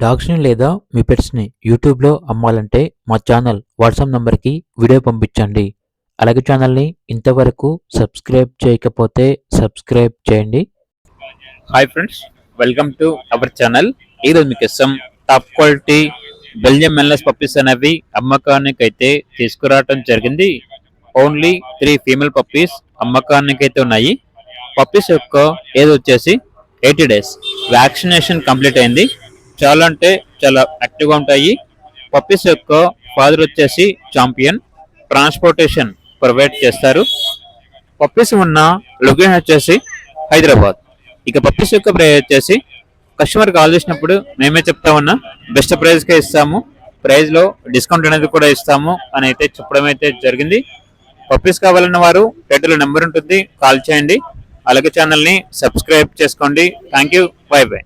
డాగ్స్‌ని లేదా మీ పెట్స్‌ని యూట్యూబ్‌లో అమ్మాలంటే మా ఛానల్ వాట్సాప్ నంబర్‌కి వీడియో పంపించండి. అలాగే ఛానల్‌ని ఇంతవరకు సబ్స్క్రైబ్ చేయకపోతే సబ్స్క్రైబ్ చేయండి. Hi friends, welcome to our channel. ఈరోజు మీకోసం టాప్ క్వాలిటీ బెల్జియం మెన్లెస్ పప్పీస్ అనేవి అమ్మకానికి అయితే తీసుకురావడం జరిగింది. ఓన్లీ 3 ఫీమేల్ పప్పీస్ అమ్మకానికి అయితే ఉన్నాయి. పప్పీస్ యొక్క ఏజ్ వచ్చేసి 80 డేస్. వ్యాక్సినేషన్ కంప్లీట్ అయింది. చాలా అంటే చాలా యాక్టివ్గా ఉంటాయి. పప్పీస్ యొక్క ఫాదర్ వచ్చేసి చాంపియన్. ట్రాన్స్పోర్టేషన్ ప్రొవైడ్ చేస్తారు. పప్పీస్ ఉన్న లొకేషన్ వచ్చేసి హైదరాబాద్. ఇక పప్పీస్ యొక్క ప్రైస్ వచ్చేసి కస్టమర్ కాల్ చేసినప్పుడు మేమే చెప్తా ఉన్నా బెస్ట్ ప్రైస్కే ఇస్తాము, ప్రైస్లో డిస్కౌంట్ అనేది కూడా ఇస్తాము అని అయితే చెప్పడం అయితే జరిగింది. పప్పీస్ కావాలన్న వారు టైటిల్ నెంబర్ ఉంటుంది, కాల్ చేయండి. అలాగే ఛానల్ని సబ్స్క్రైబ్ చేసుకోండి. Thank you, by by.